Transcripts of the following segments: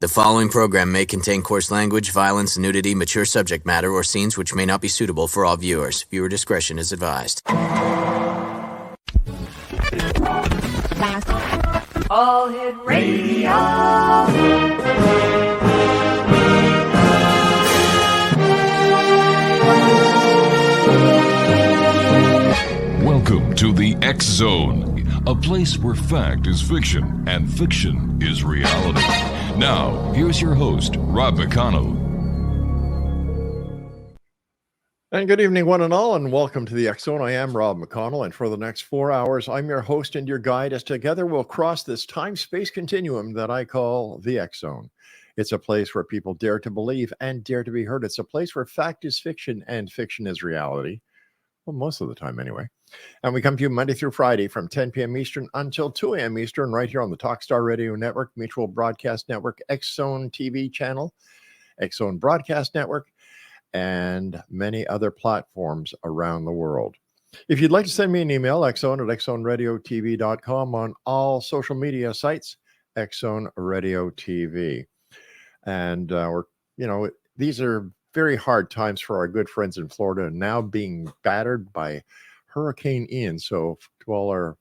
The following program may contain coarse language, violence, nudity, mature subject matter, or scenes which may not be suitable for all viewers. Viewer discretion is advised. All Hit Radio. Welcome to the X Zone, a place where fact is fiction and fiction is reality. Now, here's your host, Rob McConnell. And good evening, one and all, and welcome to the X Zone. I am Rob McConnell, and for the next 4 hours, I'm your host and your guide as together we'll cross this time-space continuum that I call the X Zone. It's a place where people dare to believe and dare to be heard. It's a place where fact is fiction and fiction is reality. Well, most of the time anyway. And we come to you Monday through Friday from 10 p.m. Eastern until 2 a.m. Eastern, right here on the Talkstar Radio Network, Mutual Broadcast Network, X Zone TV channel, X Zone Broadcast Network, and many other platforms around the world. If you'd like to send me an email, xzone@xzoneradiotv.com, on all social media sites, Xzone Radio TV. And these are very hard times for our good friends in Florida, now being battered by Hurricane Ian. So to all our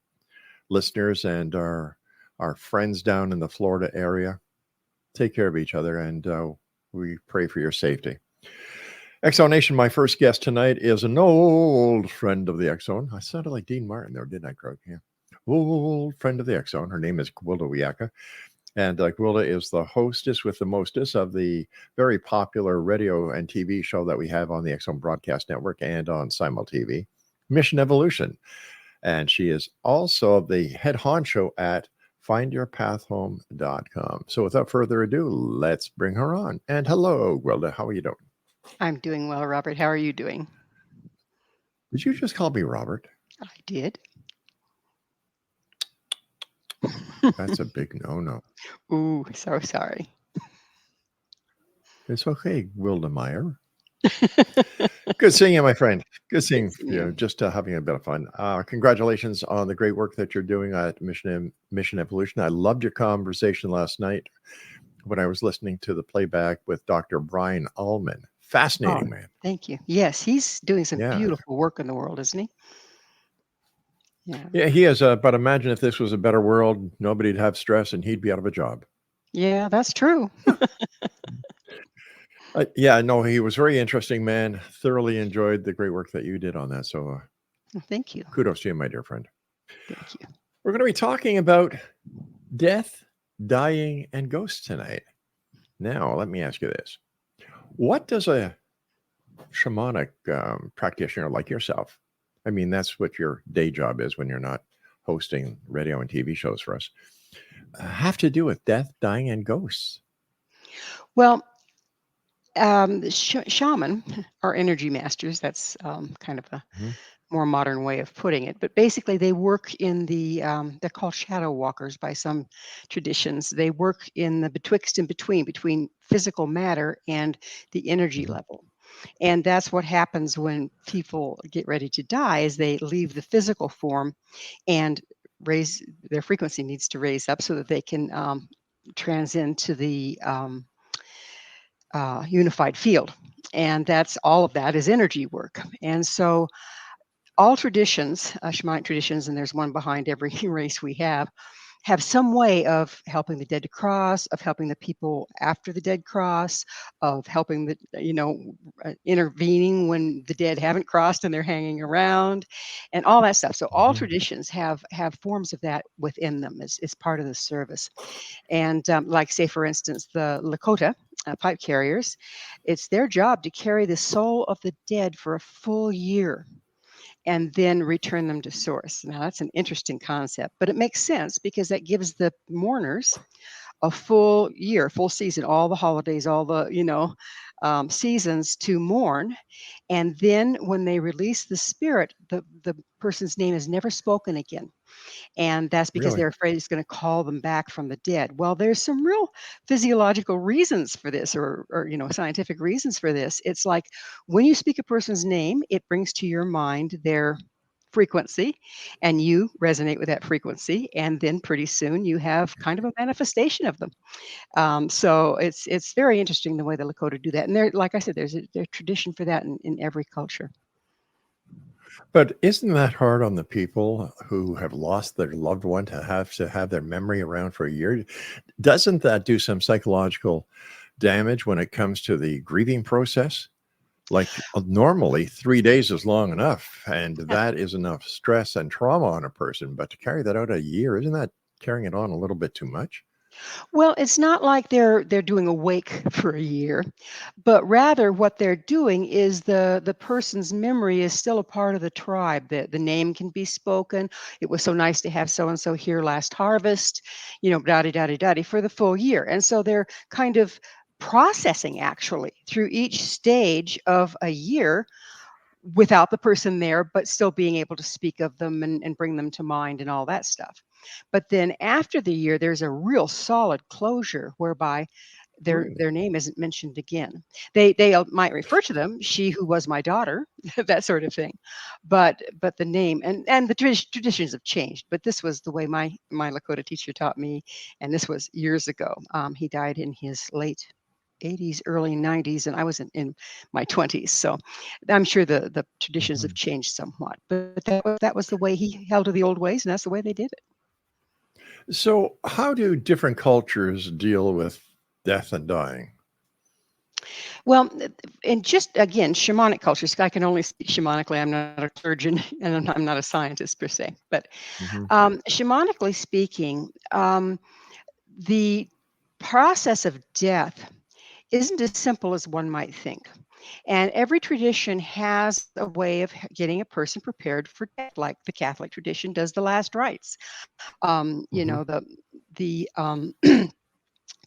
listeners and our friends down in the Florida area, take care of each other, and we pray for your safety. X Zone Nation, my first guest tonight is an old friend of the X Zone. I sounded like Dean Martin there, didn't I, Greg? Yeah. Old friend of the X Zone. Her name is WIYAKA. And GWILDA is the hostess with the mostest of the very popular radio and TV show that we have on the X Zone Broadcast Network and on Simul TV, Mission Evolution. And she is also the head honcho at findyourpathhome.com. So without further ado, let's bring her on. And hello, GWILDA. How are you doing? I'm doing well, Robert. How are you doing? Did you just call me Robert? I did. That's a big no-no. Ooh, so sorry. It's okay, GWILDA Meyer. Good seeing you, my friend. Good seeing you. Just having a bit of fun. Congratulations on the great work that you're doing at Mission Evolution. I loved your conversation last night when I was listening to the playback with Dr. Brian Ullman. Fascinating, man. Thank you. Yes, he's doing some beautiful work in the world, isn't he? Yeah, he is. But imagine if this was a better world, nobody'd have stress and he'd be out of a job. Yeah, that's true. No, he was very interesting, man. Thoroughly enjoyed the great work that you did on that. So thank you. Kudos to you, my dear friend. Thank you. We're going to be talking about death, dying, and ghosts tonight. Now, let me ask you this. What does a shamanic practitioner like yourself, I mean, that's what your day job is when you're not hosting radio and TV shows for us, have to do with death, dying, and ghosts? Well, shaman are energy masters. That's kind of a more modern way of putting it. But basically, they work in the, they're called shadow walkers by some traditions. They work in the betwixt and between physical matter and the energy level. And that's what happens when people get ready to die, is they leave the physical form and raise their frequency needs to raise up so that they can transcend to the unified field. And that's all of that is energy work. And so all traditions, shamanic traditions, and there's one behind every race we have some way of helping the dead to cross, of helping the people after the dead cross, of helping the, intervening when the dead haven't crossed and they're hanging around, and all that stuff. So all traditions have forms of that within them as part of the service. And like, say, for instance, the Lakota pipe carriers, it's their job to carry the soul of the dead for a full year and then return them to source. Now, that's an interesting concept, but it makes sense because that gives the mourners a full year, full season, all the holidays, all the, seasons to mourn. And then when they release the spirit, the person's name is never spoken again. And that's because they're afraid it's going to call them back from the dead. Well, there's some real physiological reasons for this, or scientific reasons for this. It's like when you speak a person's name, it brings to your mind their frequency, and you resonate with that frequency, and then pretty soon you have kind of a manifestation of them. So it's very interesting the way the Lakota do that, and there, like I said, there's a tradition for that in every culture. But isn't that hard on the people who have lost their loved one to have their memory around for a year? Doesn't that do some psychological damage when it comes to the grieving process? Like normally 3 days is long enough, and that is enough stress and trauma on a person. But to carry that out a year, isn't that carrying it on a little bit too much? Well, it's not like they're doing a wake for a year, but rather what they're doing is the person's memory is still a part of the tribe. The name can be spoken. It was so nice to have so and so here last harvest, da da da for the full year. And so they're kind of processing actually through each stage of a year without the person there, but still being able to speak of them and bring them to mind and all that stuff. But then after the year, there's a real solid closure whereby Really? their name isn't mentioned again. They might refer to them, she who was my daughter, that sort of thing. But the name and the traditions have changed. But this was the way my Lakota teacher taught me, and this was years ago. He died in his late 80s, early 90s, and I was in my 20s. So I'm sure the traditions have Mhm. changed somewhat. But that was the way he held to the old ways, and that's the way they did it. So, how do different cultures deal with death and dying? Well, and just again, shamanic cultures, I can only speak shamanically. I'm not a surgeon and I'm not a scientist per se. But Mhm. shamanically speaking, the process of death isn't as simple as one might think. And every tradition has a way of getting a person prepared for death, like the Catholic tradition does the last rites. Mhm. The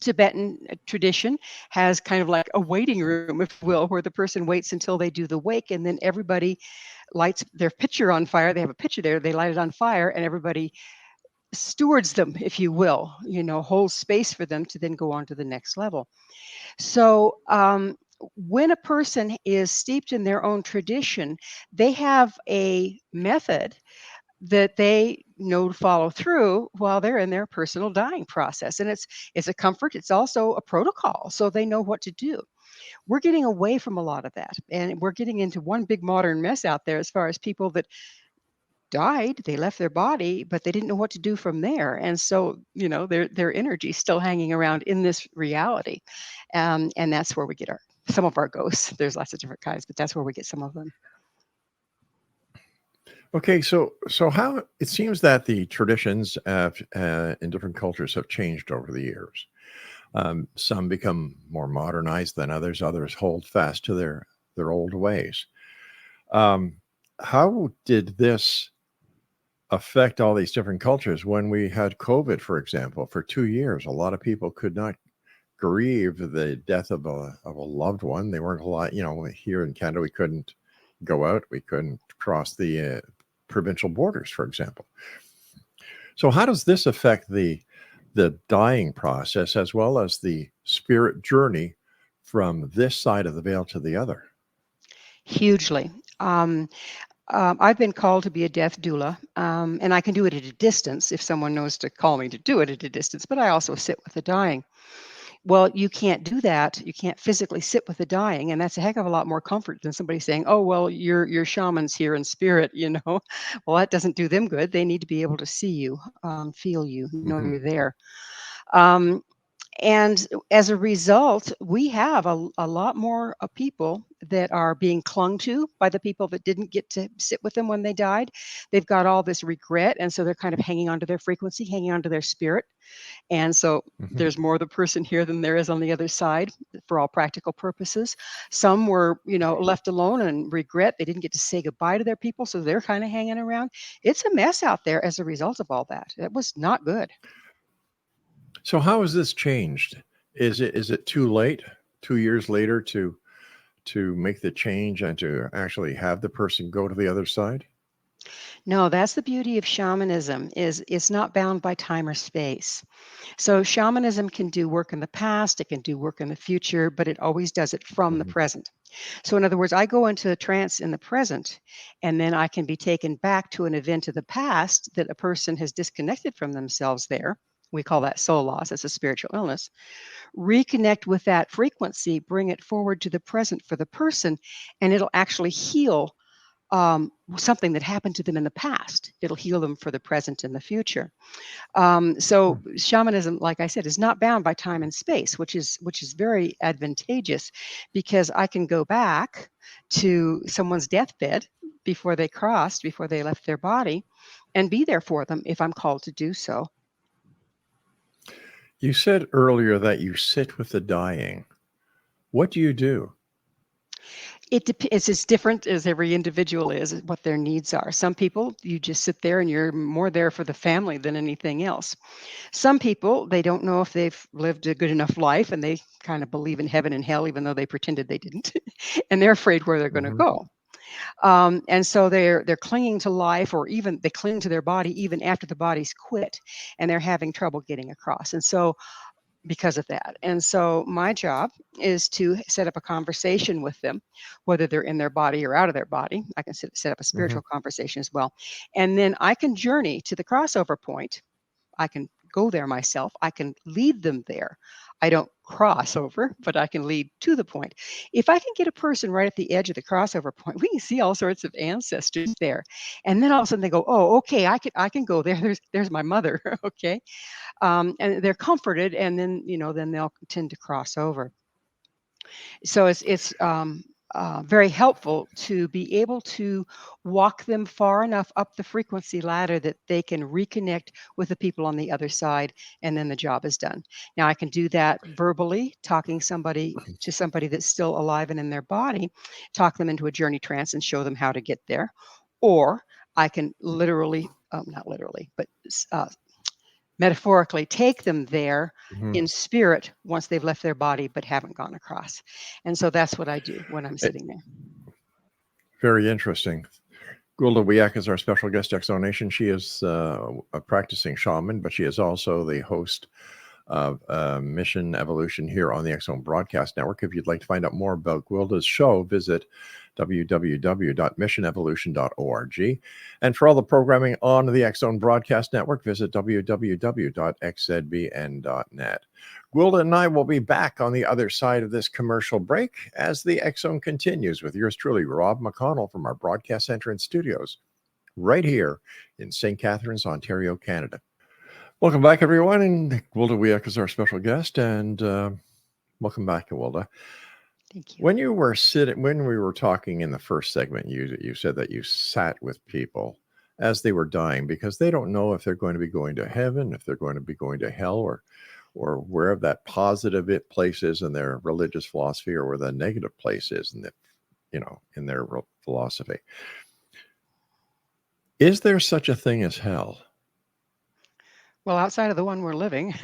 Tibetan tradition has kind of like a waiting room, if you will, where the person waits until they do the wake, and then everybody lights their pitcher on fire. They have a pitcher there, they light it on fire, and everybody stewards them, if you will, holds space for them to then go on to the next level. So, when a person is steeped in their own tradition, they have a method that they know to follow through while they're in their personal dying process. And it's a comfort. It's also a protocol, so they know what to do. We're getting away from a lot of that, and we're getting into one big modern mess out there as far as people that died, they left their body, but they didn't know what to do from there. And so, their energy still hanging around in this reality. And that's where we get some of our ghosts. There's lots of different kinds, but that's where we get some of them. Okay, so how it seems that the traditions in different cultures have changed over the years. Some become more modernized than others. Others hold fast to their old ways. Um, how did this affect all these different cultures when we had COVID, for example? For 2 years, a lot of people could not grieve the death of a loved one. They weren't allowed. Here in Canada, we couldn't go out. We couldn't cross the provincial borders, for example. So how does this affect the dying process as well as the spirit journey from this side of the veil to the other? Hugely. Um, I've been called to be a death doula, and I can do it at a distance if someone knows to call me to do it at a distance, but I also sit with the dying. Well, you can't do that. You can't physically sit with the dying, and that's a heck of a lot more comfort than somebody saying, "Oh, well, your shaman's here in spirit." Well, that doesn't do them good. They need to be able to see you, feel you, know Mhm. you're there. Um, and as a result, we have a lot more people that are being clung to by the people that didn't get to sit with them when they died. They've got all this regret, and so they're kind of hanging on to their frequency, hanging on to their spirit. And so Mhm. there's more of the person here than there is on the other side for all practical purposes. Some were, left alone and regret they didn't get to say goodbye to their people, so they're kind of hanging around. It's a mess out there as a result of all that. It was not good. So how has this changed? Is it too late, 2 years later, to make the change and to actually have the person go to the other side? No, that's the beauty of shamanism is it's not bound by time or space. So shamanism can do work in the past, it can do work in the future, but it always does it from the Mhm. present. So in other words, I go into a trance in the present, and then I can be taken back to an event of the past that a person has disconnected from themselves there. We call that soul loss. It's a spiritual illness. Reconnect with that frequency, bring it forward to the present for the person, and it'll actually heal something that happened to them in the past. It'll heal them for the present and the future. So shamanism, like I said, is not bound by time and space, which is very advantageous because I can go back to someone's deathbed before they left their body, and be there for them if I'm called to do so. You said earlier that you sit with the dying. What do you do? It's as different as every individual is, what their needs are. Some people, you just sit there and you're more there for the family than anything else. Some people, they don't know if they've lived a good enough life and they kind of believe in heaven and hell, even though they pretended they didn't, and they're afraid where they're going to Mhm. go. And so they're clinging to life, or even they cling to their body even after the body's quit, and they're having trouble getting across. And so because of that. And so my job is to set up a conversation with them, whether they're in their body or out of their body. I can set up a Mhm. spiritual conversation as well. And then I can journey to the crossover point. I can go there myself. I can lead them there. I don't cross over, but I can lead to the point. If I can get a person right at the edge of the crossover point, we can see all sorts of ancestors there. And then all of a sudden they go, "Oh, okay, I can go there. There's my mother." Okay, and they're comforted, and then then they'll tend to cross over. So it's very helpful to be able to walk them far enough up the frequency ladder that they can reconnect with the people on the other side, and then the job is done. Now I can do that verbally, talking somebody that's still alive and in their body, talk them into a journey trance and show them how to get there, or I can literally, not literally, but metaphorically take them there Mhm. in spirit once they've left their body but haven't gone across. And so that's what I do when I'm Eh, sitting there. Very interesting. GWILDA WIYAKA is our special guest exonation. She is a practicing shaman, but she is also the host of Mission Evolution here on the Exxon Broadcast Network. If you'd like to find out more about GWILDA's show, visit www.missionevolution.org. And for all the programming on the Exxon Broadcast Network, visit www.xzbn.net. GWILDA and I will be back on the other side of this commercial break as the Exxon continues with yours truly, Rob McConnell, from our Broadcast Center and studios right here in St. Catharines, Ontario, Canada. Welcome back, everyone. And GWILDA WIYAKA is our special guest. And welcome back, GWILDA. Thank you. When we were talking in the first segment, you said that you sat with people as they were dying because they don't know if they're going to be going to heaven, if they're going to be going to hell, or wherever that positive place is in their religious philosophy, or where the negative place is in in their philosophy. Is there such a thing as hell? Well, outside of the one we're living,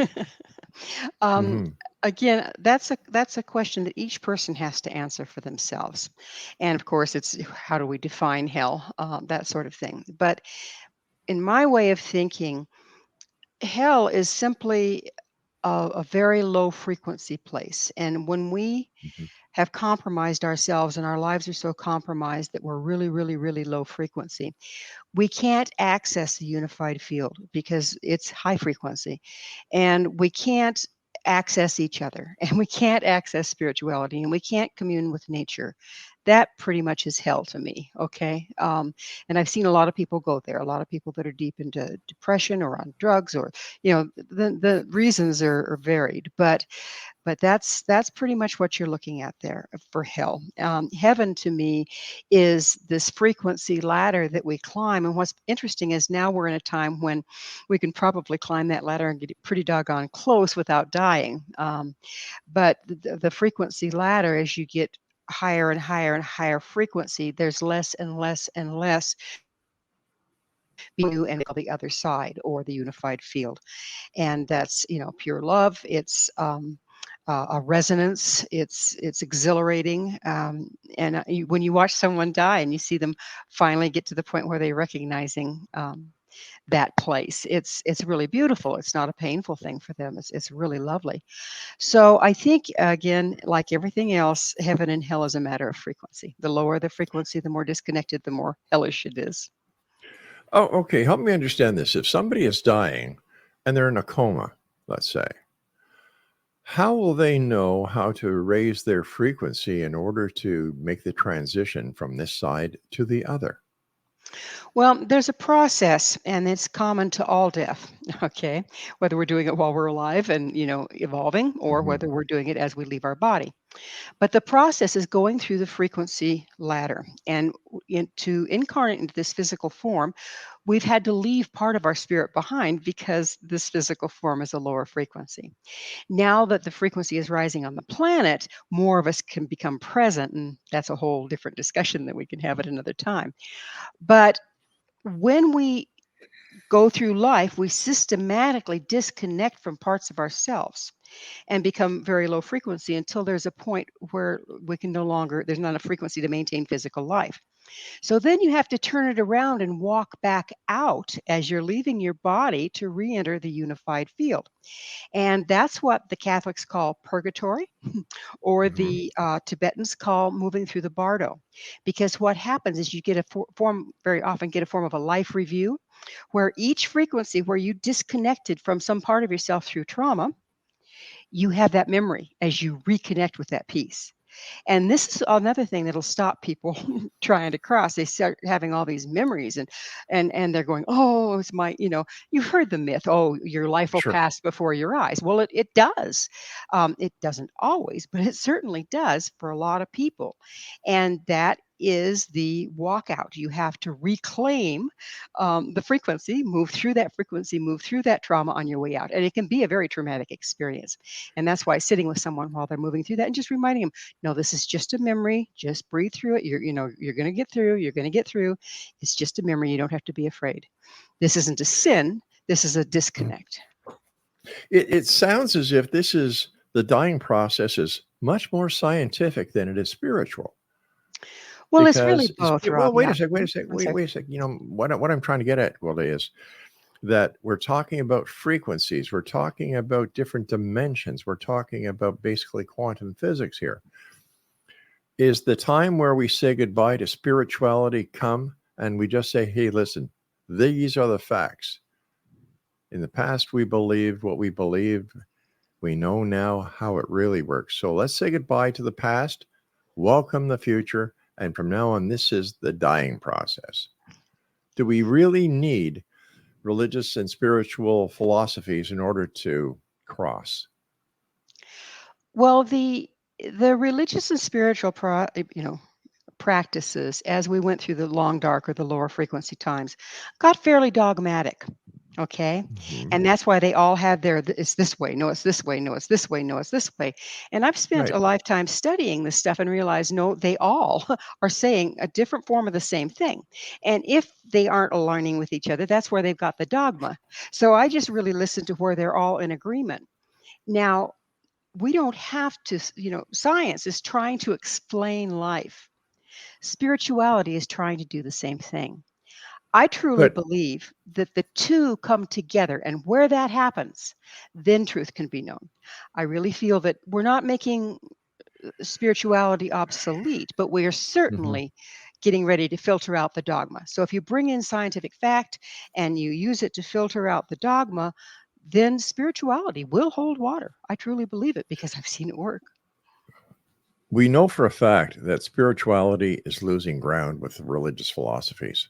um, Hmm. again, that's a question that each person has to answer for themselves. And of course, it's how do we define hell, that sort of thing. But in my way of thinking, hell is simply a very low frequency place. And when we Hmm. have compromised ourselves and our lives are so compromised that we're really, really, really low frequency, we can't access the unified field because it's high frequency, and we can't access each other, and we can't access spirituality, and we can't commune with nature. That pretty much is hell to me. Okay. And I've seen a lot of people go there, a lot of people that are deep into depression or on drugs, or the reasons are varied, but that's pretty much what you're looking at there for hell. Heaven to me is this frequency ladder that we climb. And what's interesting is now we're in a time when we can probably climb that ladder and get pretty doggone close without dying. But the frequency ladder, as you get higher and higher and higher frequency, there's less and less and less being you and the other side, or the unified field. And that's pure love. It's a resonance. It's exhilarating, and when you watch someone die and you see them finally get to the point where they're recognizing that place, it's really beautiful. It's not a painful thing for them. It's really lovely. So I think, again, like everything else, heaven and hell is a matter of frequency. The lower the frequency, the more disconnected, the more hellish it is. Oh, okay. Help me understand this. If somebody is dying and they're in a coma, let's say, how will they know how to raise their frequency in order to make the transition from this side to the other? Well, there's a process, and it's common to all death, okay? Whether we're doing it while we're alive and, evolving, or Mhm. whether we're doing it as we leave our body. But the process is going through the frequency ladder. And to incarnate into this physical form, we've had to leave part of our spirit behind because this physical form is a lower frequency. Now that the frequency is rising on the planet, more of us can become present. And that's a whole different discussion that we can have at another time. But when we go through life, we systematically disconnect from parts of ourselves and become very low frequency until there's a point where we can no longer, there's not a frequency to maintain physical life. So then you have to turn it around and walk back out as you're leaving your body to re enter the unified field. And that's what the Catholics call purgatory, or Mhm. the Tibetans call moving through the bardo. Because what happens is you get a form, very often get a form of a life review, where each frequency where you disconnected from some part of yourself through trauma, you have that memory as you reconnect with that piece. And this is another thing that'll stop people trying to cross. They start having all these memories, and they're going, "Oh, it's my," you've heard the myth, "Oh, your life will Sure. pass before your eyes." Well, it does. It doesn't always, but it certainly does for a lot of people. And that is the walkout. You have to reclaim the frequency, move through that frequency, move through that trauma on your way out. And it can be a very traumatic experience. And that's why sitting with someone while they're moving through that and just reminding them, no, this is just a memory. Just breathe through it. You're going to get through. You're going to get through. It's just a memory. You don't have to be afraid. This isn't a sin. This is a disconnect. It sounds as if the dying process is much more scientific than it is spiritual. Well, it's really Because both, well, Rob. wait a Yeah. sec, wait a Mhm. sec, One wait, sec. wait a sec. What I'm trying to get at, Wilda, is that we're talking about frequencies. We're talking about different dimensions. We're talking about basically quantum physics here. Is the time where we say goodbye to spirituality come and we just say, hey, listen, these are the facts. In the past, we believed what we believed. We know now how it really works. So let's say goodbye to the past, welcome the future, and from now on, this is the dying process. Do we really need religious and spiritual philosophies in order to cross? Well, the religious and spiritual practices as we went through the long dark or the lower frequency times got fairly dogmatic. Okay. Mhm. And that's why they all had it's this way, no, it's this way, no, it's this way, no, it's this way. And I've spent Right. a lifetime studying this stuff and realized, no, they all are saying a different form of the same thing. And if they aren't aligning with each other, that's where they've got the dogma. So I just really listen to where they're all in agreement. Now, we don't have to, science is trying to explain life. Spirituality is trying to do the same thing. I truly But believe that the two come together, and where that happens, then truth can be known. I really feel that we're not making spirituality obsolete, but we are mhm. certainly getting ready to filter out the dogma. So if you bring in scientific fact and you use it to filter out the dogma, then spirituality will hold water. I truly believe it because I've seen it work. We know for a fact that spirituality is losing ground with religious philosophies.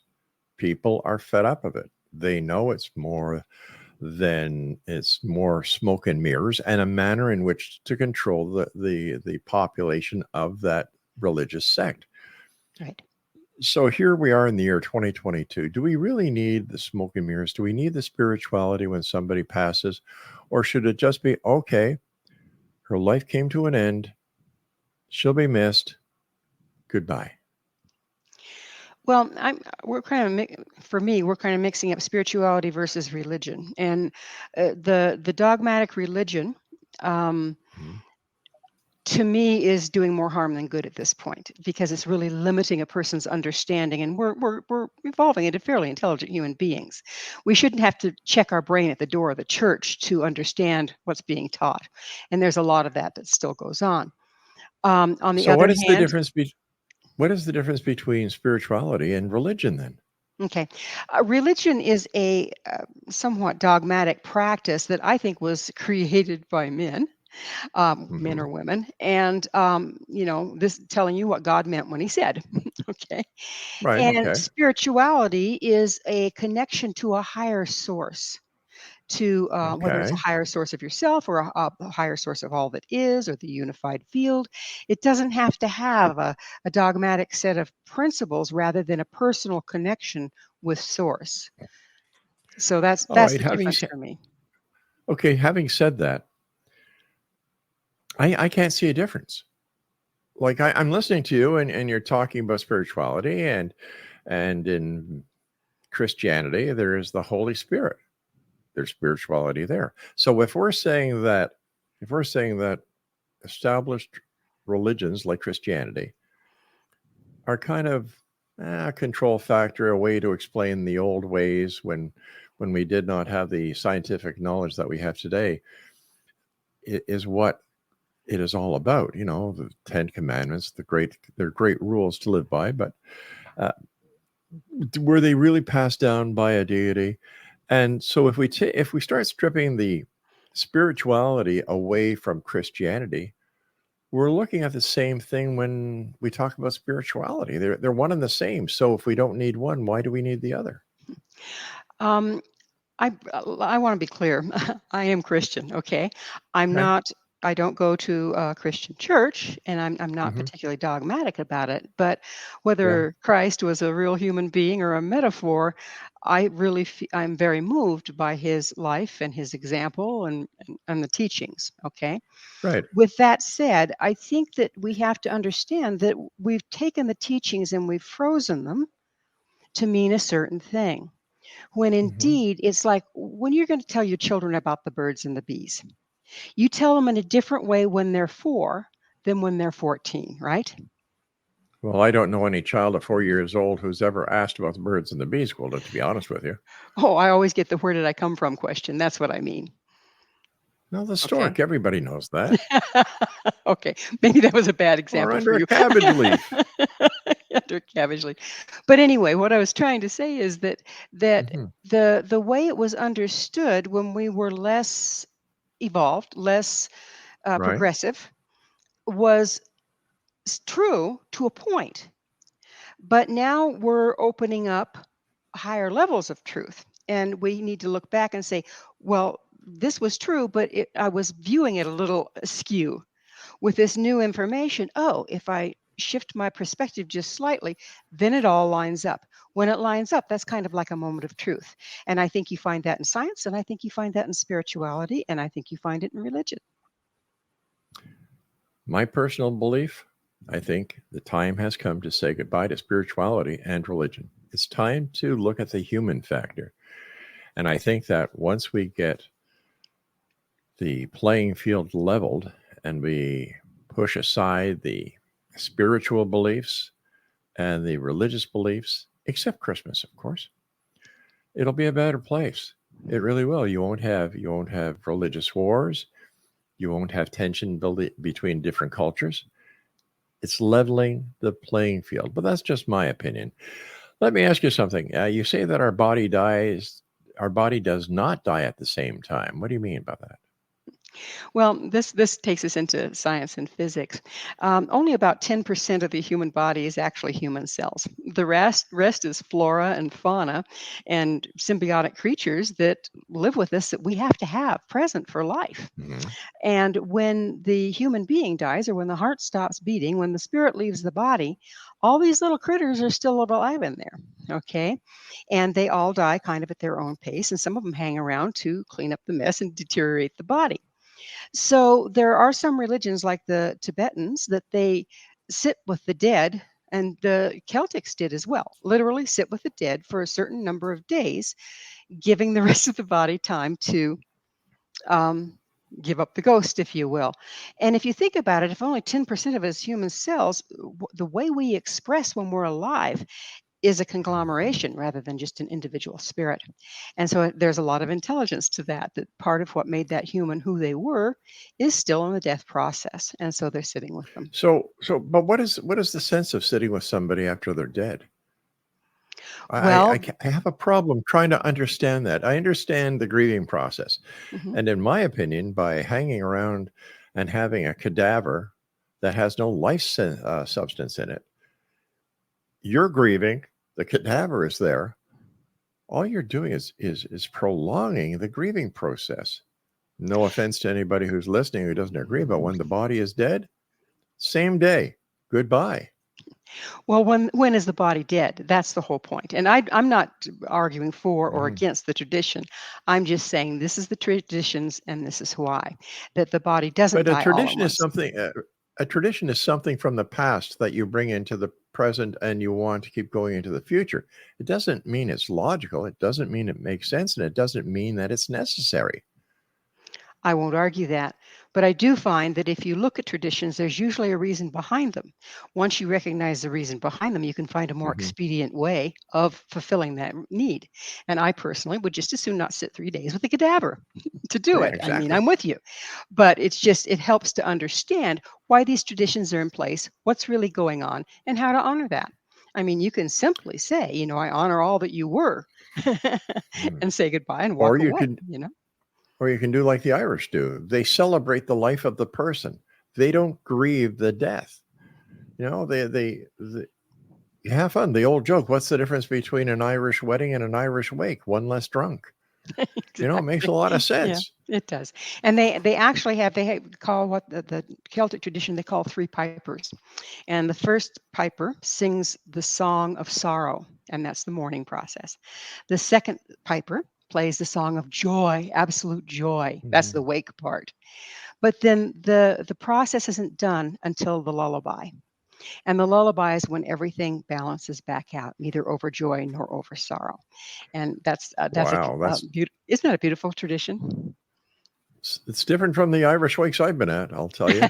People are fed up of it. They know it's more smoke and mirrors and a manner in which to control the population of that religious sect. Right. So here we are in the year 2022. Do we really need the smoke and mirrors? Do we need the spirituality when somebody passes? Or should it just be, okay, her life came to an end. She'll be missed. Goodbye. Well, we're kind of for me, we're kind of mixing up spirituality versus religion, and the dogmatic religion. Um, Mhm. to me, is doing more harm than good at this point, because it's really limiting a person's understanding, and we're evolving into fairly intelligent human beings. We shouldn't have to check our brain at the door of the church to understand what's being taught, and there's a lot of that still goes on. On the So other what is the hand, difference what is the difference between spirituality and religion then? okay, religion is a somewhat dogmatic practice that I think was created by men. Men Hmm. or women, and this telling you what God meant when He said. Okay, Right. and Okay. spirituality is a connection to a higher source, to whether it's a Okay. higher source of yourself or a higher source of all that is, or the unified field. It doesn't have to have a dogmatic set of principles rather than a personal connection with source. So that's All that's right. the difference for me. Okay. Having said that, I can't see a difference. Like I'm listening to you, and you're talking about spirituality, and in Christianity there is the Holy Spirit. There's spirituality there. So if we're saying that established religions like Christianity are kind of a control factor, a way to explain the old ways when we did not have the scientific knowledge that we have today, it is what it is all about. You know, the Ten Commandments, they're great rules to live by, but uh, were they really passed down by a deity? And so if we start stripping the spirituality away from Christianity, we're looking at the same thing when we talk about spirituality. They're one and the same. So if we don't need one, why do we need the other? Um, I want to be clear. I am Christian, okay? I'm Okay. not I don't go to a Christian church, and I'm not Hmm. particularly dogmatic about it, but Yeah. whether Christ was a real human being or a metaphor, I'm very moved by his life and his example, and the teachings, okay? Right. With that said, I think that we have to understand that we've taken the teachings and we've frozen them to mean a certain thing, when Hmm. indeed it's like when you're going to tell your children about the birds and the bees, you tell them in a different way when they're 4 than when they're 14, right? Well, I don't know any child of 4 years old who's ever asked about the birds and the bees, Gwilda, to be honest with you. Oh, I always get the "where did I come from" question. That's what I mean. No, the Okay. stork, everybody knows that. Okay, maybe that was a bad Or example for under a you. cabbage leaf. Under a cabbage leaf. But anyway, what I was trying to say is that Hmm. the way it was understood when we were less evolved, less Right. progressive, was true to a point. But now we're opening up higher levels of truth. And we need to look back and say, well, this was true, but I was viewing it a little askew. With this new information, oh, if I shift my perspective just slightly, then it all lines up. When it lines up, that's kind of like a moment of truth. And I think you find that in science, and I think you find that in spirituality, and I think you find it in religion. My personal belief, I think the time has come to say goodbye to spirituality and religion. It's time to look at the human factor. And I think that once we get the playing field leveled and we push aside the spiritual beliefs and the religious beliefs, except Christmas, of course, it'll be a better place. It really will. You won't have religious wars. You won't have tension between different cultures. It's leveling the playing field. But that's just my opinion. Let me ask you something. You say that our body does not die at the same time. What do you mean by that? Well, this takes us into science and physics. Only about 10% of the human body is actually human cells. The rest is flora and fauna and symbiotic creatures that live with us that we have to have present for life. Hmm. And when the human being dies, or when the heart stops beating, when the spirit leaves the body, all these little critters are still alive in there. Okay. And they all die kind of at their own pace. And some of them hang around to clean up the mess and deteriorate the body. So there are some religions like the Tibetans that they sit with the dead, and the Celtics did as well. Literally sit with the dead for a certain number of days, giving the rest of the body time to um, give up the ghost, if you will. And if you think about it, if only 10% of us human cells, the way we express when we're alive is a conglomeration rather than just an individual spirit. And so there's a lot of intelligence to that, that part of what made that human who they were is still in the death process. And so they're sitting with them. But what is the sense of sitting with somebody after they're dead? Well, I have a problem trying to understand that. I understand the grieving process. mhm. And in my opinion, by hanging around and having a cadaver that has no life substance in it, you're grieving, the cadaver is there. All you're doing is prolonging the grieving process. No offense to anybody who's listening who doesn't agree, but when the body is dead, same day, goodbye. Well, when is the body dead? That's the whole point. And I'm not arguing for or Mhm. against the tradition. I'm just saying this is the traditions and this is why. That the body doesn't But die all at once. a tradition is something from the past that you bring into the present and you want to keep going into the future. It doesn't mean it's logical. It doesn't mean it makes sense. And it doesn't mean that it's necessary. I won't argue that. But I do find that if you look at traditions, there's usually a reason behind them. Once you recognize the reason behind them, you can find a more Mhm. expedient way of fulfilling that need. And I personally would just as soon not sit 3 days with a cadaver to do Yeah, it. I mean, exactly. I'm with you. But it helps to understand why these traditions are in place, what's really going on, and how to honor that. I mean, you can simply say, I honor all that you were Mm. and say goodbye and Or walk you away, can you know? or you can do like the Irish do. They celebrate the life of the person. They don't grieve the death. They you have fun. The old joke, what's the difference between an Irish wedding and an Irish wake? One less drunk. It makes a Exactly. lot of Yeah, sense. it does. And they actually call what the Celtic tradition they call three pipers. And the first piper sings the song of sorrow, and that's the mourning process. The second piper plays the song of joy, absolute joy. That's the Mhm. wake part. But then the process isn't done until the lullaby. And the lullaby is when everything balances back out, neither over joy nor over sorrow. And that's Wow, that's isn't that a beautiful tradition? it's different from the Irish wakes I've been at, I'll tell you.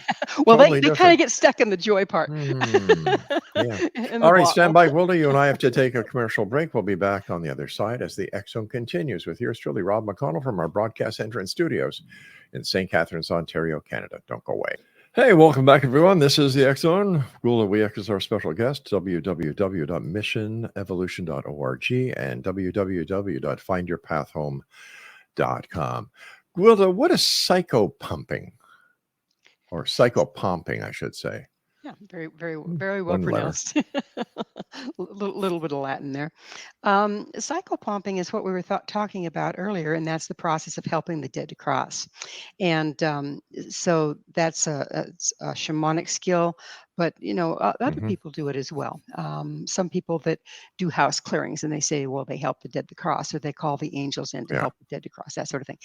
Well, Totally they kind different. of get stuck in the joy part Hmm. Yeah. in the All right, stand waddle. by, Wilda. You and I have to take a commercial break. We'll be back on the other side as the X Zone continues with yours truly, Rob McConnell, from our broadcast center and studios in St. Catharines, Ontario, Canada. Don't go away. Hey, welcome back, everyone. This is the X Zone. WIYAKA is our special guest, www.missionevolution.org and www.findyourpathhome.com. Gwilda, what is psychopumping? Or psychopumping, I should say. Yeah, very, very, very well One letter. pronounced. Little bit of Latin there. Psychopumping is what we were talking about earlier, and that's the process of helping the dead to cross. And so that's it's a shamanic skill, but other Mhm. people do it as well. Some people that do house clearings, and they say, well, they help the dead to cross, or they call the angels in to Yeah. help the dead to cross, that sort of thing.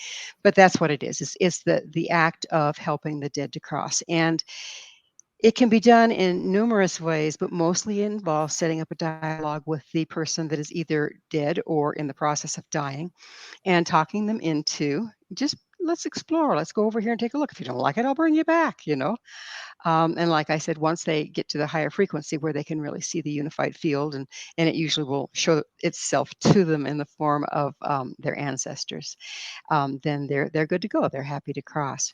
But that's what it is. It's the act of helping the dead to cross, and it can be done in numerous ways, but mostly involves setting up a dialogue with the person that is either dead or in the process of dying and talking them into just let's explore. Let's go over here and take a look. If you don't like it, I'll bring you back. And like I said, once they get to the higher frequency where they can really see the unified field, and it usually will show itself to them in the form of their ancestors, then they're good to go. They're happy to cross.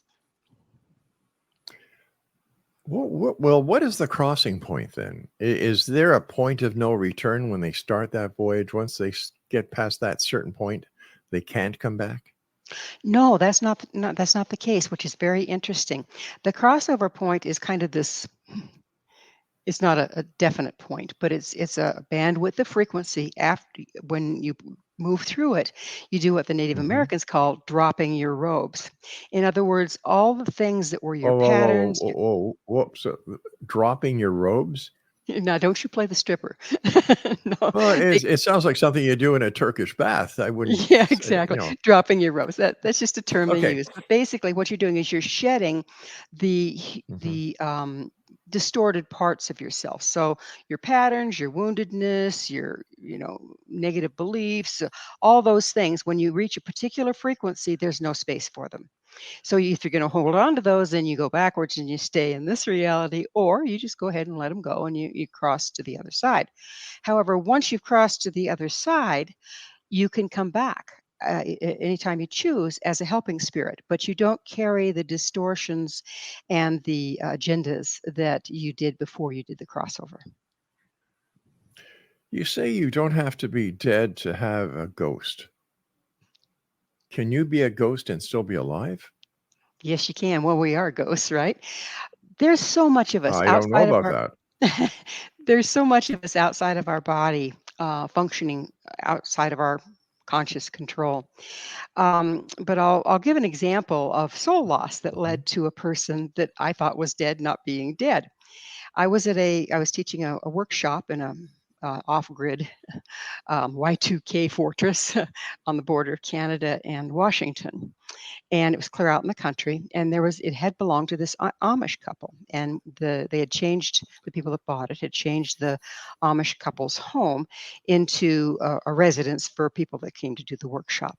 Well, what is the crossing point then? Is there a point of no return when they start that voyage? Once they get past that certain point, they can't come back? No, that's not the case, which is very interesting. The crossover point is kind of this. It's not a definite point, but it's a bandwidth of frequency. After when you move through it, you do what the Native Mhm. Americans call dropping your robes. In other words, all the things that were your Whoa, whoa, whoa, patterns. whoa, whoa, whoops. Dropping your robes? Now, don't you play the stripper? No, Well, they it sounds like something you do in a Turkish bath. I wouldn't Yeah, exactly. say. Dropping your rose. That's just a term they Okay. use. But basically what you're doing is you're shedding the Mhm. the distorted parts of yourself. So your patterns, your woundedness, your, negative beliefs, all those things, when you reach a particular frequency, there's no space for them. So if you're going to hold on to those, then you go backwards and you stay in this reality, or you just go ahead and let them go and you cross to the other side. However, once you've crossed to the other side, you can come back anytime you choose as a helping spirit, but you don't carry the distortions and the agendas that you did before you did the crossover. You say you don't have to be dead to have a ghost. Can you be a ghost and still be alive? Yes, you can. Well, we are ghosts, right? There's so much of us I don't know outside of about our that. there's so much of us outside of our body, functioning outside of our conscious control. But I'll give an example of soul loss that led to a person that I thought was dead not being dead. I was teaching a workshop in a off-grid Y2K fortress on the border of Canada and Washington, and it was clear out in the country. And it had belonged to this Amish couple, and the people that bought it had changed the Amish couple's home into a residence for people that came to do the workshop.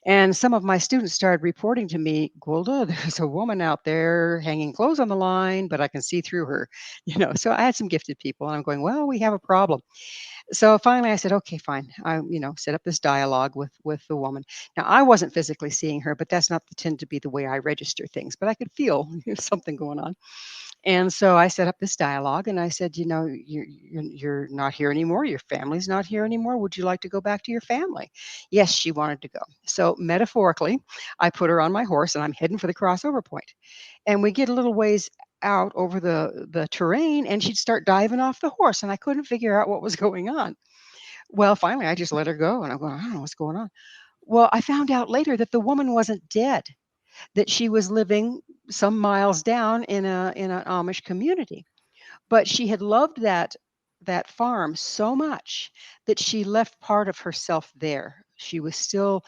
And some of my students started reporting to me, "GWILDA, there's a woman out there hanging clothes on the line, but I can see through her." So I had some gifted people, and I'm going, "Well, we have a problem." So finally I said, "Okay, fine." I, set up this dialogue with the woman. Now, I wasn't physically seeing her, but that's not tend to be the way I register things, but I could feel something going on. And so I set up this dialogue and I said, you're not here anymore. Your family's not here anymore. Would you like to go back to your family? Yes, she wanted to go. So metaphorically, I put her on my horse and I'm heading for the crossover point. And we get a little ways out over the terrain and she'd start diving off the horse. And I couldn't figure out what was going on. Well, finally, I just let her go. And I'm going, I don't know what's going on. Well, I found out later that the woman wasn't dead, that she was living some miles down in an Amish community. But she had loved that farm so much that she left part of herself there. She was still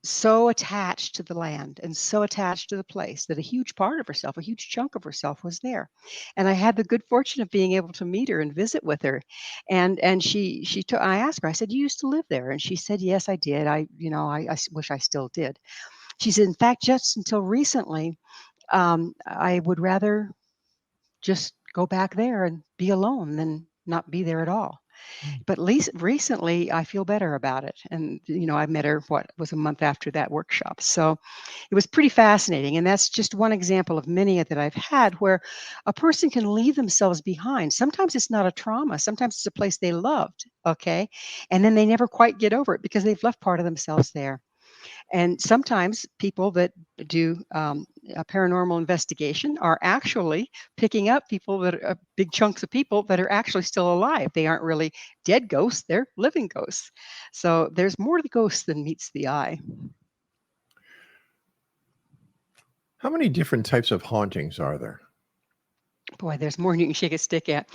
so attached to the land and so attached to the place that a huge part of herself, a huge chunk of herself was there. And I had the good fortune of being able to meet her and visit with her. And I asked her, I said, "You used to live there?" And she said, "Yes, I did. I wish I still did." She said, "In fact, just until recently, I would rather just go back there and be alone than not be there at all. But at least recently, I feel better about it." And, I met her, what was a month after that workshop. So it was pretty fascinating. And that's just one example of many that I've had where a person can leave themselves behind. Sometimes it's not a trauma. Sometimes it's a place they loved. Okay. And then they never quite get over it because they've left part of themselves there. And sometimes people that do a paranormal investigation are actually picking up people that are big chunks of people that are actually still alive. They aren't really dead ghosts, they're living ghosts. So there's more to ghosts than meets the eye. How many different types of hauntings are there? Boy, there's more than you can shake a stick at.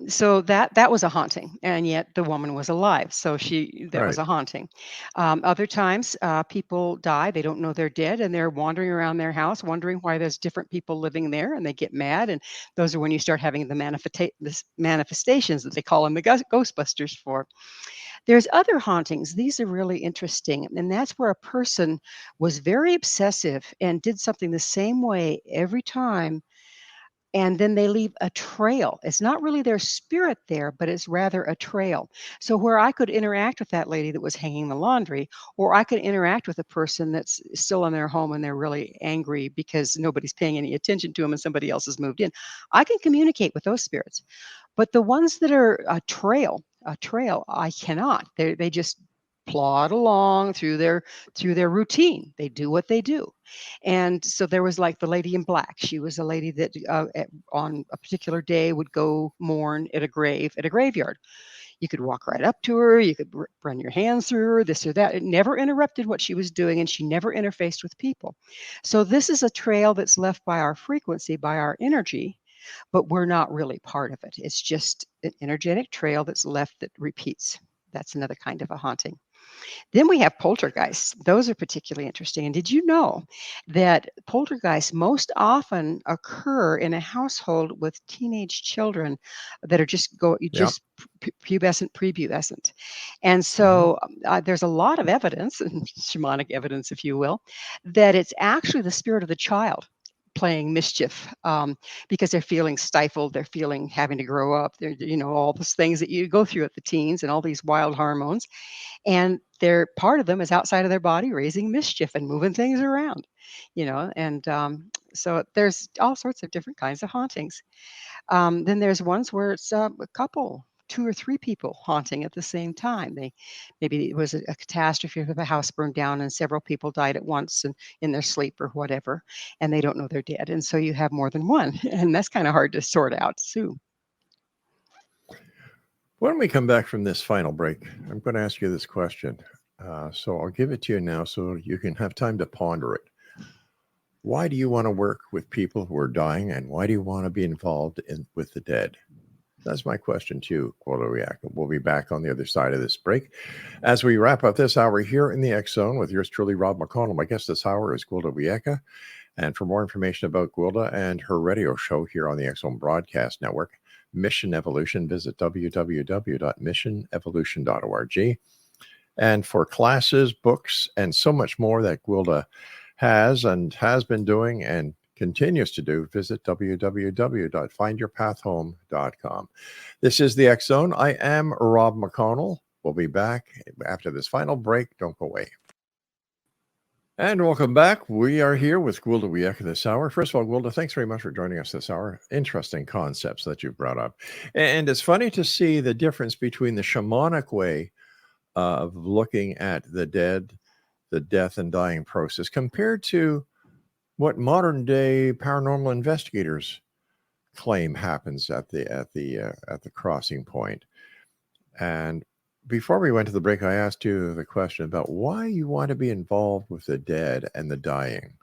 So that was a haunting, and yet the woman was alive. So that was Right. a haunting. Other times, people die; they don't know they're dead, and they're wandering around their house, wondering why there's different people living there, and they get mad. And those are when you start having the manifestations that they call in the Ghostbusters for. There's other hauntings. These are really interesting, and that's where a person was very obsessive and did something the same way every time, and then they leave a trail. It's not really their spirit there, but it's rather a trail. So where I could interact with that lady that was hanging the laundry, or I could interact with a person that's still in their home and they're really angry because nobody's paying any attention to them and somebody else has moved in. I can communicate with those spirits. But the ones that are a trail, I cannot. They just plod along through their routine. They do what they do. And so there was like the lady in black. She was a lady that on a particular day would go mourn at a graveyard. You could walk right up to her, you could run your hands through her, this or that. It never interrupted what she was doing, and she never interfaced with people. So this is a trail that's left by our frequency, by our energy, but we're not really part of it. It's just an energetic trail that's left that repeats. That's another kind of a haunting. Then we have poltergeists. Those are particularly interesting. And did you know that poltergeists most often occur in a household with teenage children that are Yep. just pubescent, prepubescent? And Hmm. so there's a lot of evidence, shamanic evidence, if you will, that it's actually the spirit of the child playing mischief, because they're feeling stifled, they're feeling having to grow up, they're, all those things that you go through at the teens and all these wild hormones, and they're part of them is outside of their body raising mischief and moving things around, and so there's all sorts of different kinds of hauntings. Then there's ones where it's a couple, two or three people haunting at the same time. Maybe it was a catastrophe if the house burned down and several people died at once and in their sleep or whatever, and they don't know they're dead, and so you have more than one, and that's kind of hard to sort out too. When we come back from this final break, I'm going to ask you this question. So I'll give it to you now so you can have time to ponder it. Why do you want to work with people who are dying, and why do you want to be involved with the dead? That's my question to you, GWILDA WIYAKA. We'll be back on the other side of this break as we wrap up this hour here in the X Zone with yours truly, Rob McConnell. My guest this hour is GWILDA WIYAKA. And for more information about GWILDA and her radio show here on the X Zone Broadcast Network, Mission Evolution, visit www.missionevolution.org. And for classes, books, and so much more that GWILDA has been doing and continues to do, visit www.findyourpathhome.com. This is the X Zone. I am Rob McConnell. We'll be back after this final break. Don't go away. And welcome back. We are here with GWILDA WIYAKA this hour. First of all, GWILDA, thanks very much for joining us this hour. Interesting concepts that you've brought up. And it's funny to see the difference between the shamanic way of looking at the dead, the death and dying process, compared to what modern day paranormal investigators claim happens at the crossing point. And before we went to the break, I asked you the question about why you want to be involved with the dead and the dying.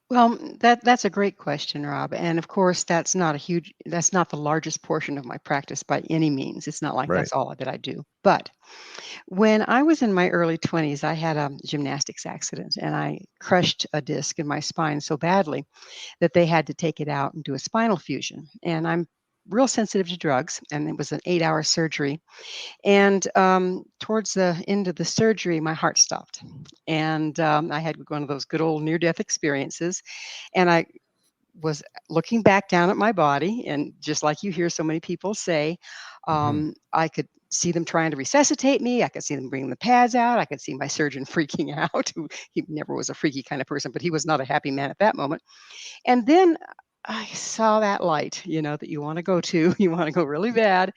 Well, that's a great question, Rob. And of course, that's not the largest portion of my practice by any means. It's not like Right. that's all that I do. But when I was in my early 20s, I had a gymnastics accident and I crushed a disc in my spine so badly that they had to take it out and do a spinal fusion. And I'm real sensitive to drugs, and it was an 8-hour surgery. And towards the end of the surgery, my heart stopped. And I had one of those good old near-death experiences. And I was looking back down at my body, and just like you hear so many people say, I could see them trying to resuscitate me. I could see them bringing the pads out. I could see my surgeon freaking out. He never was a freaky kind of person, but he was not a happy man at that moment. And then I saw that light, that you want to go to. You want to go really bad.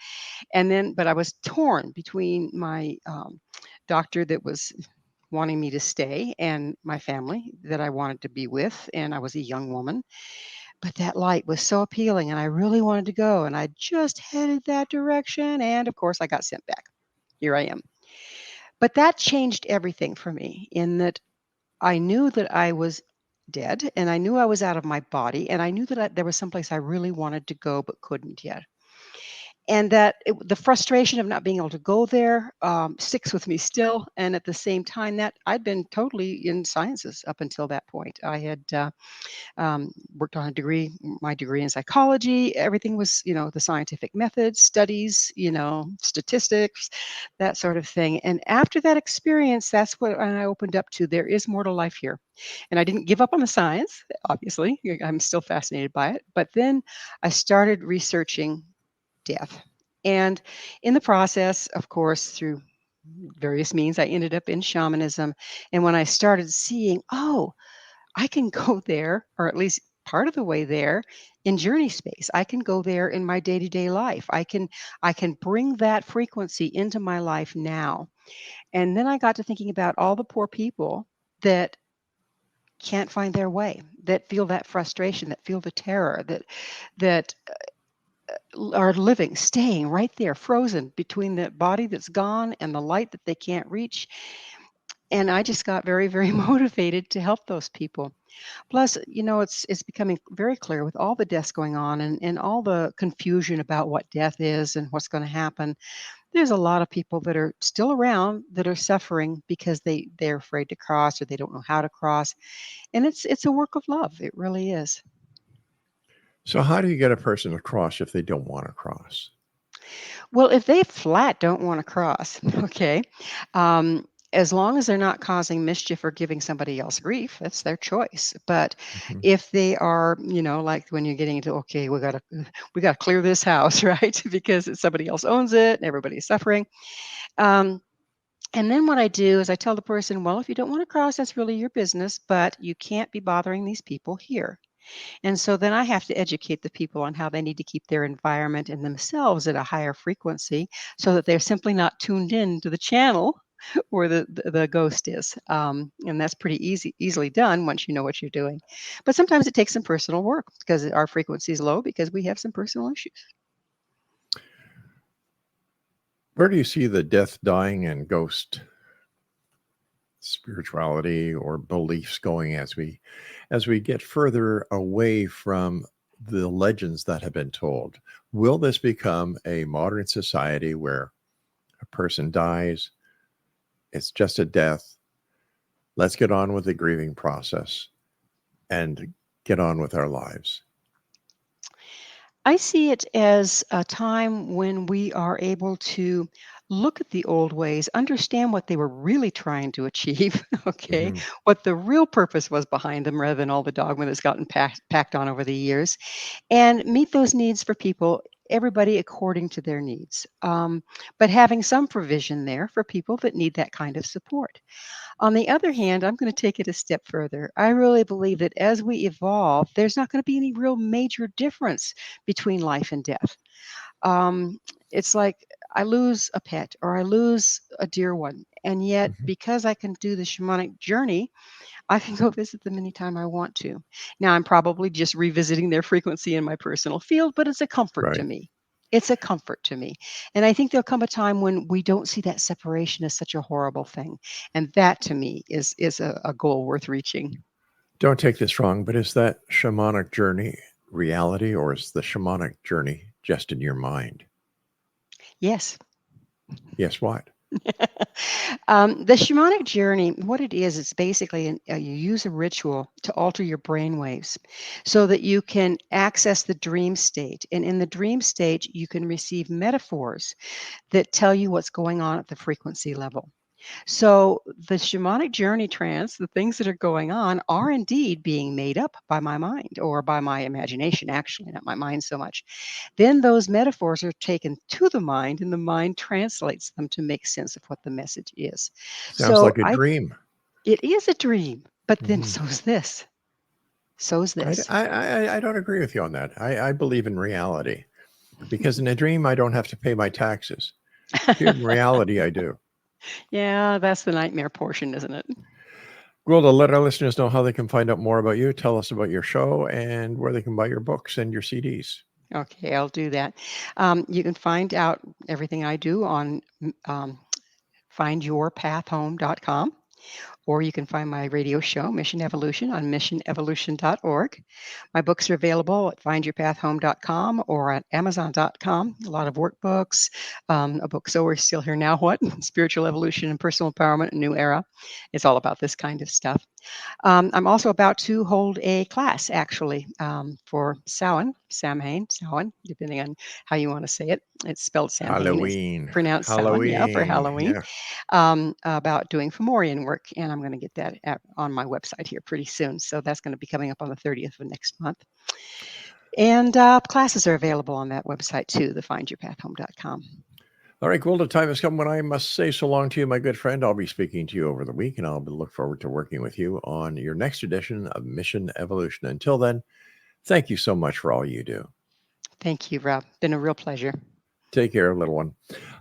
And then, but I was torn between my doctor that was wanting me to stay and my family that I wanted to be with. And I was a young woman. But that light was so appealing and I really wanted to go. And I just headed that direction. And of course, I got sent back. Here I am. But that changed everything for me in that I knew that I was dead and I knew I was out of my body. And I knew that there was someplace I really wanted to go but couldn't yet. And the frustration of not being able to go there sticks with me still. And at the same time, that I'd been totally in sciences up until that point. I had worked on my degree in psychology. Everything was, the scientific methods, studies, statistics, that sort of thing. And after that experience, that's what I opened up to. There is more to life here. And I didn't give up on the science, obviously. I'm still fascinated by it. But then I started researching death. And in the process, of course, through various means, I ended up in shamanism. And when I started seeing, I can go there, or at least part of the way there, in journey space. I can go there in my day-to-day life. I can bring that frequency into my life now. And then I got to thinking about all the poor people that can't find their way, that feel that frustration, that feel the terror, that are staying right there, frozen between the body that's gone and the light that they can't reach. And I just got very, very motivated to help those people. Plus, it's becoming very clear with all the deaths going on and all the confusion about what death is and what's going to happen. there's a lot of people that are still around that are suffering because they're afraid to cross, or they don't know how to cross. And it's a work of love. It really is. So how do you get a person to cross if they don't want to cross? Well, if they flat don't want to cross, okay, as long as they're not causing mischief or giving somebody else grief, that's their choice. But Mhm. if they are, like when you're getting into, okay, we gotta clear this house, right? Because somebody else owns it and everybody's suffering. Um, and then what I do is I tell the person, well, if you don't want to cross, that's really your business, but you can't be bothering these people here. And so then I have to educate the people on how they need to keep their environment and themselves at a higher frequency so that they're simply not tuned in to the channel where the ghost is. And that's pretty easily done once you know what you're doing. But sometimes it takes some personal work because our frequency is low because we have some personal issues. Where do you see the death, dying, and ghost spirituality or beliefs going as we get further away from the legends that have been told? Will this become a modern society where a person dies, it's just a death, let's get on with the grieving process and get on with our lives? I see it as a time when we are able to look at the old ways, understand what they were really trying to achieve, okay, Mhm. what the real purpose was behind them rather than all the dogma that's gotten packed on over the years, and meet those needs for people, everybody according to their needs. But having some provision there for people that need that kind of support. On the other hand, I'm going to take it a step further. I really believe that as we evolve, there's not going to be any real major difference between life and death. Um, it's like I lose a pet or I lose a dear one. And yet, Mhm. because I can do the shamanic journey, I can go visit them anytime I want to. Now, I'm probably just revisiting their frequency in my personal field, but it's a comfort to Right. me. It's a comfort to me. And I think there'll come a time when we don't see that separation as such a horrible thing. And that to me is a goal worth reaching. Don't take this wrong, but is that shamanic journey reality, or is the shamanic journey just in your mind? Yes. Yes, what? The shamanic journey, what it is, it's basically you use a ritual to alter your brain waves so that you can access the dream state. And in the dream state, you can receive metaphors that tell you what's going on at the frequency level. So the shamanic journey trance, the things that are going on are indeed being made up by my mind or by my imagination, actually, not my mind so much. Then those metaphors are taken to the mind and the mind translates them to make sense of what the message is. Sounds So like a dream. it is a dream, but then Mhm. so's this. So's I, this. I, I don't agree with you on that. I believe in reality, because in a dream, I don't have to pay my taxes. Here in reality, I do. Yeah, that's the nightmare portion, isn't it? Gwilda, let our listeners know how they can find out more about you. Tell us about your show and where they can buy your books and your CDs. Okay, I'll do that. You can find out everything I do on findyourpathhome.com. Or you can find my radio show, Mission Evolution, on missionevolution.org. My books are available at findyourpathhome.com or at amazon.com. A lot of workbooks, a book, So We're Still Here Now What? Spiritual Evolution and Personal Empowerment, a New Era. It's all about this kind of stuff. I'm also about to hold a class, actually, for Samhain, depending on how you want to say it. It's spelled Samhain. It's Halloween. pronounced Samhain, yeah, for Halloween. Halloween, Yeah. about doing Fomorian work. And I'm going to get that on my website here pretty soon. So that's going to be coming up on the 30th of next month. And classes are available on that website too, the findyourpathhome.com. All right, Gwilda, time has come when I must say so long to you, my good friend. I'll be speaking to you over the week, and I'll look forward to working with you on your next edition of Mission Evolution. Until then, thank you so much for all you do. Thank you, Rob. Been a real pleasure. Take care, little one.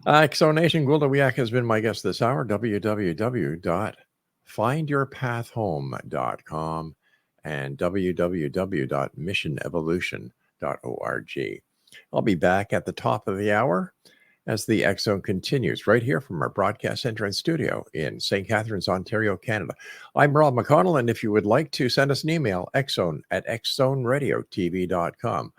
Exonation, Gwilda WIYAKA has been my guest this hour. www.findyourpathhome.com and www.missionevolution.org. I'll be back at the top of the hour as the X Zone continues right here from our broadcast center and studio in St. Catharines, Ontario, Canada. I'm Rob McConnell, and if you would like to send us an email, xzone@xzoneradiotv.com.